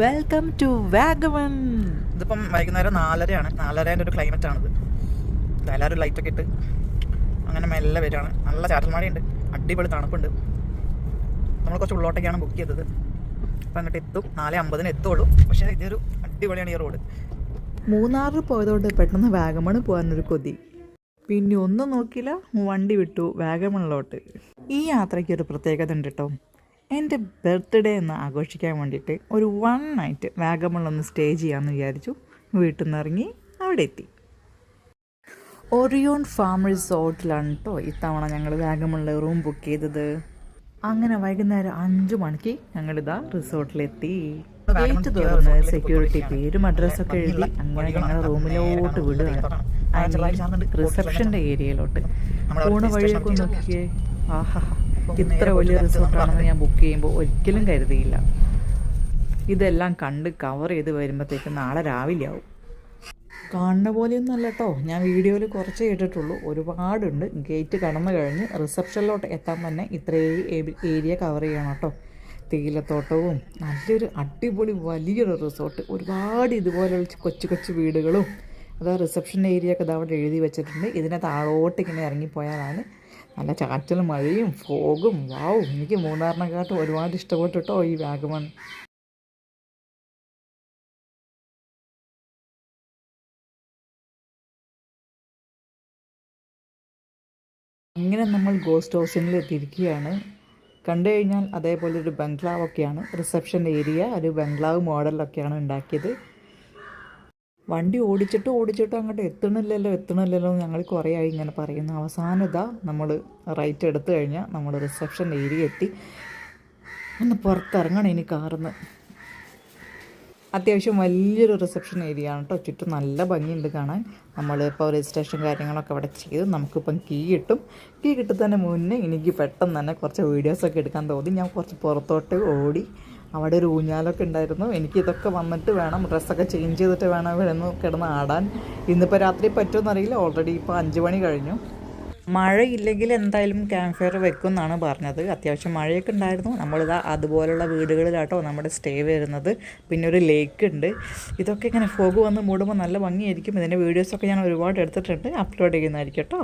Welcome to Vagamon. ഇതിപ്പം വൈകുന്നേരം 4:30 4:30 ഒരു ക്ലൈമറ്റാണിത്. എല്ലാവരും ലൈറ്റൊക്കെ ഇട്ട് അങ്ങനെ മെല്ലെ വരികയാണ്. നല്ല ചാറ്റൽമഴയുണ്ട്, അടിപൊളി തണുപ്പുണ്ട്. നമ്മൾ കുറച്ച് ഉള്ളോട്ടൊക്കെയാണ് ബുക്ക് ചെയ്തത്. അപ്പം അങ്ങോട്ട് എത്തും, 4:50 എത്തുള്ളൂ. പക്ഷേ ഇതൊരു അടിപൊളിയാണ് ഈ റോഡ്. മൂന്നാറിൽ പോയതുകൊണ്ട് പെട്ടെന്ന് വാഗമൺ പോകാനൊരു കൊതി. പിന്നെ ഒന്നും നോക്കിയില്ല, വണ്ടി വിട്ടു വാഗമണിലോട്ട്. ഈ യാത്രയ്ക്ക് ഒരു പ്രത്യേകത ഉണ്ട് കേട്ടോ. എൻ്റെ ബർത്ത്ഡേ എന്ന് ആഘോഷിക്കാൻ വേണ്ടിയിട്ട് ഒരു 1 നൈറ്റ് വാഗമണിലൊന്ന് സ്റ്റേ ചെയ്യാമെന്ന് വിചാരിച്ചു. വീട്ടിൽ നിന്ന് ഇറങ്ങി അവിടെ എത്തി. ഒറിയോൺ ഫാം റിസോർട്ടിലാണ് കേട്ടോ ഇത്തവണ ഞങ്ങൾ വാഗമണിൽ റൂം ബുക്ക് ചെയ്തത്. അങ്ങനെ വൈകുന്നേരം 5 മണിക്ക് ഞങ്ങളിതാ റിസോർട്ടിലെത്തി. ഗേറ്റ് തുറന്ന് സെക്യൂരിറ്റി പേരും അഡ്രസ്സൊക്കെ എഴുതി അങ്ങനെ ഞങ്ങൾ റൂമിലോട്ട് വിടുകയാണ്. റിസപ്ഷൻ്റെ ഏരിയയിലോട്ട് പോണ വഴിയൊക്കെ നോക്കിയേ. ആഹാ, ഇത്ര വലിയ റിസോർട്ടാണെന്ന് ഞാൻ ബുക്ക് ചെയ്യുമ്പോൾ ഒരിക്കലും കരുതിയില്ല. ഇതെല്ലാം കണ്ട് കവർ ചെയ്ത് വരുമ്പോഴത്തേക്ക് നാളെ രാവിലെ ആവും. കാണുന്ന പോലെയൊന്നും അല്ല കേട്ടോ, ഞാൻ വീഡിയോയിൽ കുറച്ച് കേട്ടിട്ടുള്ളൂ. ഒരുപാടുണ്ട്. ഗേറ്റ് കടന്നു കഴിഞ്ഞ് റിസപ്ഷനിലോട്ട് എത്താൻ തന്നെ ഇത്രയും ഏരിയ കവർ ചെയ്യണം കേട്ടോ. തേയിലത്തോട്ടവും നല്ലൊരു അടിപൊളി വലിയൊരു റിസോർട്ട്, ഒരുപാട് ഇതുപോലുള്ള കൊച്ചു കൊച്ചു വീടുകളും. അതാ റിസപ്ഷൻ ഏരിയ ഒക്കെ അവിടെ എഴുതി വെച്ചിട്ടുണ്ട്. ഇതിനെ താഴോട്ട് ഇങ്ങനെ ഇറങ്ങിപ്പോയാലാണ് നല്ല ചാറ്റലും മഴയും ഫോഗും. വാവും, എനിക്ക് മൂന്നാറിനെക്കാട്ടും ഒരുപാട് ഇഷ്ടപ്പെട്ടു കേട്ടോ ഈ വാഗമൺ. ഇങ്ങനെ നമ്മൾ ഗോസ്റ്റ് ഹൗസിൽ എത്തിയിരിക്കുകയാണ്. കണ്ടു കഴിഞ്ഞാൽ അതേപോലെ ഒരു ബംഗ്ലാവൊക്കെയാണ് റിസപ്ഷൻ ഏരിയ. ഒരു ബംഗ്ലാവ് മോഡലൊക്കെയാണ് ഉണ്ടാക്കിയത്. വണ്ടി ഓടിച്ചിട്ടും അങ്ങോട്ട് എത്തണില്ലല്ലോ ഞങ്ങൾ കുറേ ആയി ഇങ്ങനെ പറയുന്നു. അവസാനം ഇതാ നമ്മൾ റൈറ്റ് എടുത്തു കഴിഞ്ഞാൽ നമ്മൾ റിസപ്ഷൻ ഏരിയ എത്തി. ഒന്ന് പുറത്തിറങ്ങണം ഇനി കാറിന്ന്. അത്യാവശ്യം വലിയൊരു റിസപ്ഷൻ ഏരിയ ആണ് കേട്ടോ. ചുറ്റും നല്ല ഭംഗിയുണ്ട് കാണാൻ. നമ്മളിപ്പോൾ രജിസ്ട്രേഷൻ കാര്യങ്ങളൊക്കെ അവിടെ ചെയ്ത് നമുക്കിപ്പം കീ കിട്ടുന്നതിന് മുന്നേ എനിക്ക് പെട്ടെന്ന് തന്നെ കുറച്ച് വീഡിയോസൊക്കെ എടുക്കാൻ തോന്നി. ഞാൻ കുറച്ച് പുറത്തോട്ട് ഓടി. അവിടെ ഒരു ഊഞ്ഞാലൊക്കെ ഉണ്ടായിരുന്നു. എനിക്കിതൊക്കെ വന്നിട്ട് വേണം, ഡ്രസ്സൊക്കെ ചേഞ്ച് ചെയ്തിട്ട് വേണം ഇവിടെ നിന്ന് കിടന്ന് ആടാൻ. ഇന്നിപ്പോൾ രാത്രി പറ്റുമെന്നറിയില്ല. ഓൾറെഡി ഇപ്പോൾ 5 മണി കഴിഞ്ഞു. മഴയില്ലെങ്കിൽ എന്തായാലും ക്യാമ്പ് ഫയർ വെക്കും എന്നാണ് പറഞ്ഞത്. അത്യാവശ്യം മഴയൊക്കെ ഉണ്ടായിരുന്നു. നമ്മളിതാ അതുപോലുള്ള വീടുകളിലാട്ടോ നമ്മുടെ സ്റ്റേ വരുന്നത്. പിന്നെ ഒരു ലേക്ക് ഉണ്ട്. ഇതൊക്കെ ഇങ്ങനെ ഫോഗ് വന്ന് മൂടുമ്പോൾ നല്ല ഭംഗിയായിരിക്കും. ഇതിൻ്റെ വീഡിയോസൊക്കെ ഞാൻ ഒരുപാട് എടുത്തിട്ടുണ്ട്, അപ്ലോഡ് ചെയ്യുന്നതായിരിക്കും കേട്ടോ.